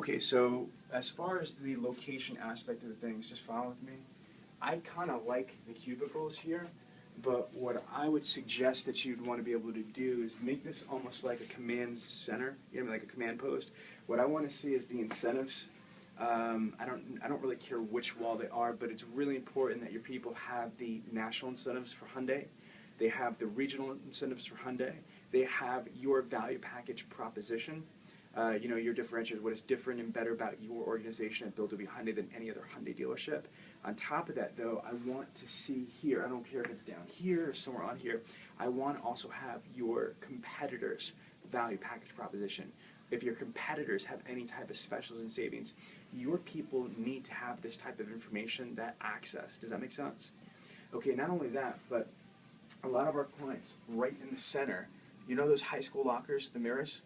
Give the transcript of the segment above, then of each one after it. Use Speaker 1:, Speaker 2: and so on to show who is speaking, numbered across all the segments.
Speaker 1: Okay, so as far as the location aspect of the things, just follow with me. I kind of like the cubicles here, but what I would suggest that you'd want to be able to do is make this almost like a command center, you know, like a command post. What I want to see is the incentives. I don't really care which wall they are, but it's really important that your people have the national incentives for Hyundai. They have the regional incentives for Hyundai. They have your value package proposition. You know, your differentiators, what is different and better about your organization at Build to Be Hyundai than any other Hyundai dealership. On top of that, though, I want to see here, I don't care if it's down here or somewhere on here, I want to also have your competitors' value package proposition. If your competitors have any type of specials and savings, your people need to have this type of information, that access. Does that make sense? Okay, not only that, but a lot of our clients, right in the center, you know those high school lockers, the mirrors?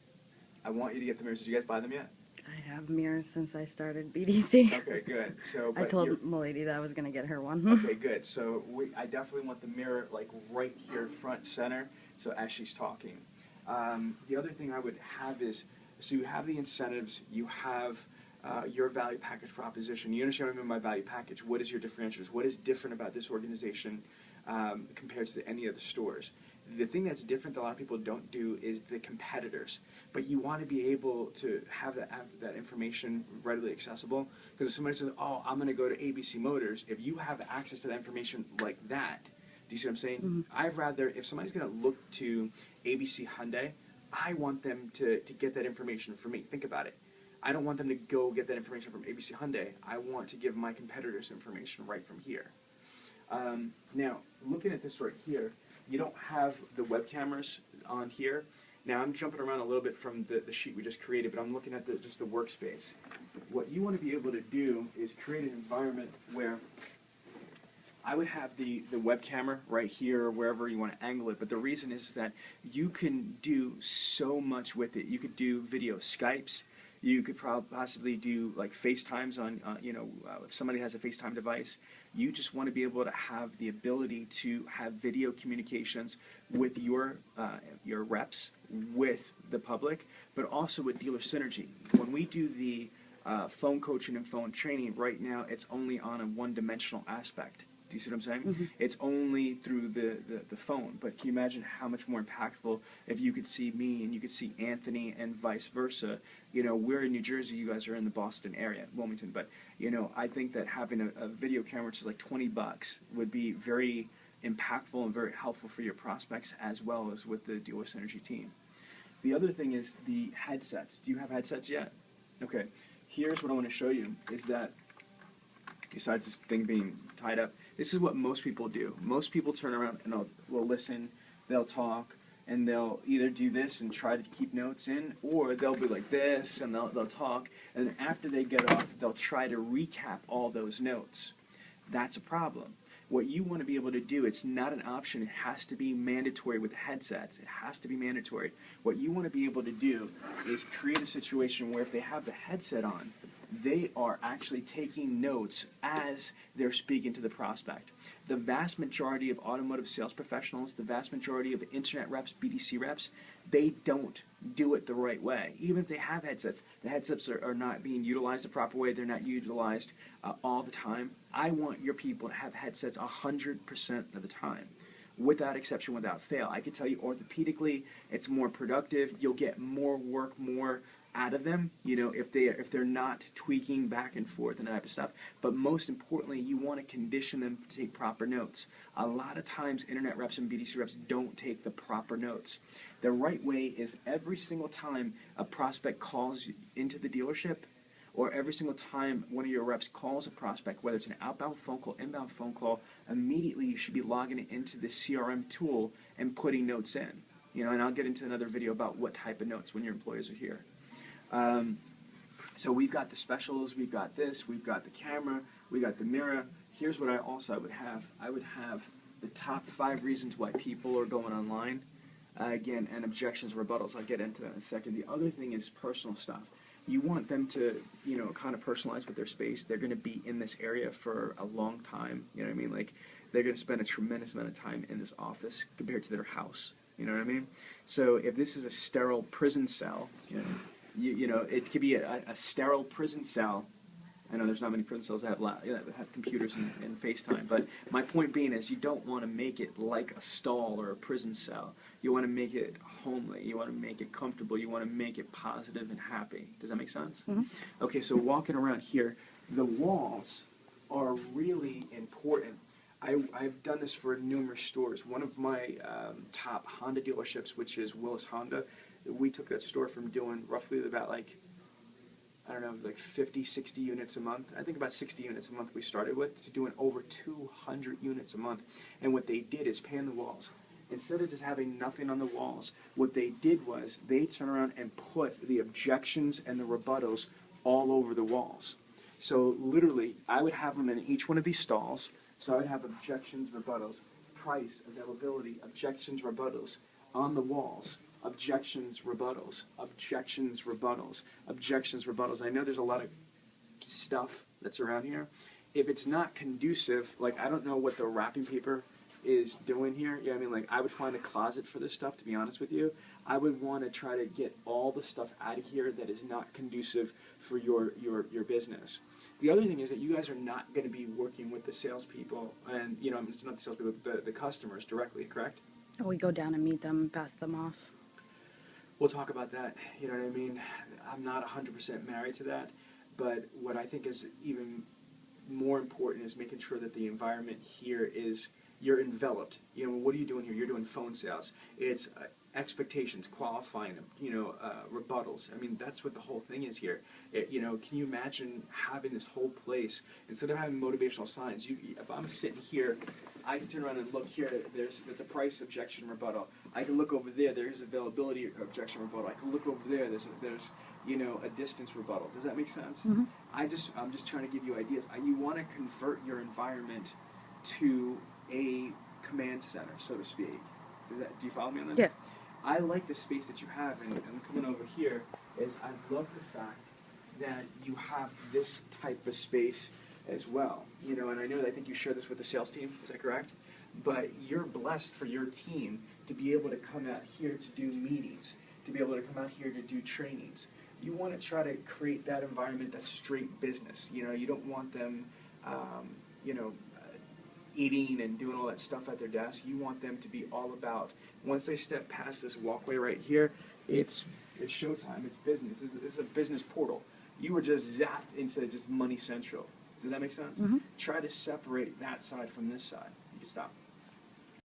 Speaker 1: I want you to get the mirrors. Did you guys buy them yet?
Speaker 2: I have mirrors since I started BDC.
Speaker 1: Okay, good. So,
Speaker 2: I told Milady that I was going to get her one.
Speaker 1: Okay, good. So I definitely want the mirror like right here, front center, so as she's talking. The other thing I would have is, so you have the incentives, you have your value package proposition. You understand what I mean by value package. What is your differentiators? What is different about this organization compared to any other stores? The thing that's different that a lot of people don't do is the competitors. But you want to be able to have that information readily accessible. Because if somebody says, oh, I'm going to go to ABC Motors, if you have access to that information like that, do you see what I'm saying?
Speaker 2: Mm-hmm.
Speaker 1: I'd rather, if somebody's going to look to ABC Hyundai, I want them to get that information from me. Think about it. I don't want them to go get that information from ABC Hyundai. I want to give my competitors information right from here. Now, looking at this right here, you don't have the web cameras on here. Now, I'm jumping around a little bit from the sheet we just created, but I'm looking at just the workspace. What you want to be able to do is create an environment where I would have the web camera right here or wherever you want to angle it, but the reason is that you can do so much with it. You could do video Skypes. You could possibly do like FaceTimes on, if somebody has a FaceTime device. You just want to be able to have the ability to have video communications with your reps, with the public, but also with dealer synergy. When we do the phone coaching and phone training, right now it's only on a one-dimensional aspect. Do you see what I'm saying? Mm-hmm. It's only through the phone. But can you imagine how much more impactful if you could see me and you could see Anthony and vice versa? You know, we're in New Jersey, you guys are in the Boston area, Wilmington. But, you know, I think that having a video camera, which is like $20, would be very impactful and very helpful for your prospects as well as with the Dealer Synergy team. The other thing is the headsets. Do you have headsets yet? Okay. Here's what I want to show you is that besides this thing being tied up, this is what most people do. Most people turn around and will listen, they'll talk, and they'll either do this and try to keep notes in, or they'll be like this and they'll talk, and then after they get off, they'll try to recap all those notes. That's a problem. What you want to be able to do, it's not an option, it has to be mandatory with headsets. It has to be mandatory. What you want to be able to do is create a situation where if they have the headset on, they are actually taking notes as they're speaking to the prospect. The vast majority of automotive sales professionals, the vast majority of internet reps, BDC reps, they don't do it the right way. Even if they have headsets, the headsets are not being utilized the proper way. They're not utilized all the time. I want your people to have headsets 100% of the time. Without exception, without fail. I can tell you orthopedically, it's more productive. You'll get more work, more out of them, you know, if they're not tweaking back and forth and that type of stuff. But most importantly, you want to condition them to take proper notes. A lot of times, internet reps and BDC reps don't take the proper notes. The right way is every single time a prospect calls into the dealership, or every single time one of your reps calls a prospect, whether it's an outbound phone call, inbound phone call, immediately you should be logging it into the CRM tool and putting notes in. You know, and I'll get into another video about what type of notes when your employees are here. So we've got the specials, we've got this, we've got the camera, we got the mirror. Here's what I would have. I would have the top 5 reasons why people are going online. Again, and objections, rebuttals. I'll get into that in a second. The other thing is personal stuff. You want them to, you know, kind of personalize with their space. They're going to be in this area for a long time. You know what I mean? Like, they're going to spend a tremendous amount of time in this office compared to their house. You know what I mean? So if this is a sterile prison cell, you know, You know, it could be a sterile prison cell. I know there's not many prison cells that have computers and FaceTime, but my point being is you don't want to make it like a stall or a prison cell. You want to make it homely. You want to make it comfortable. You want to make it positive and happy. Does that make sense?
Speaker 2: Mm-hmm.
Speaker 1: Okay, so walking around here, the walls are really important. I've done this for numerous stores. One of my top Honda dealerships, which is Willis Honda, we took that store from doing roughly about like, I don't know, it was like 50, 60 units a month. I think about 60 units a month we started with, to doing over 200 units a month. And what they did is pan the walls. Instead of just having nothing on the walls, what they did was they turned around and put the objections and the rebuttals all over the walls. So literally, I would have them in each one of these stalls. So I would have objections, rebuttals, price, availability, objections, rebuttals on the walls. Objections, rebuttals, objections, rebuttals, objections, rebuttals. I know there's a lot of stuff that's around here. If it's not conducive, like I don't know what the wrapping paper is doing here. Yeah, I mean, like I would find a closet for this stuff, to be honest with you. I would want to try to get all the stuff out of here that is not conducive for your business. The other thing is that you guys are not going to be working with the salespeople, and you know, it's not the salespeople, the customers directly, correct?
Speaker 2: We go down and meet them, pass them off.
Speaker 1: We'll talk about that, you know what I mean? I'm not 100% married to that, but what I think is even more important is making sure that the environment here is, you're enveloped. You know, what are you doing here? You're doing phone sales. It's expectations, qualifying them, you know, rebuttals. I mean, that's what the whole thing is here. You know, can you imagine having this whole place, instead of having motivational signs, if I'm sitting here, I can turn around and look here, there's a price objection rebuttal. I can look over there, there's availability objection rebuttal. I can look over there, there's you know, a distance rebuttal. Does that make sense?
Speaker 2: Mm-hmm.
Speaker 1: I'm just trying to give you ideas. You want to convert your environment to a command center, so to speak. Do you follow me on that?
Speaker 2: Yeah.
Speaker 1: I like the space that you have, and coming over here is I love the fact that you have this type of space as well. You know, and I know that I think you share this with the sales team. Is that correct? But you're blessed for your team to be able to come out here to do meetings, to be able to come out here to do trainings. You want to try to create that environment that's straight business. You know, you don't want them, you know, eating and doing all that stuff at their desk. You want them to be all about, once they step past this walkway right here, it's showtime, it's business. This is a business portal. You were just zapped into just money central. Does that make sense?
Speaker 2: Mm-hmm.
Speaker 1: Try to separate that side from this side. You can stop.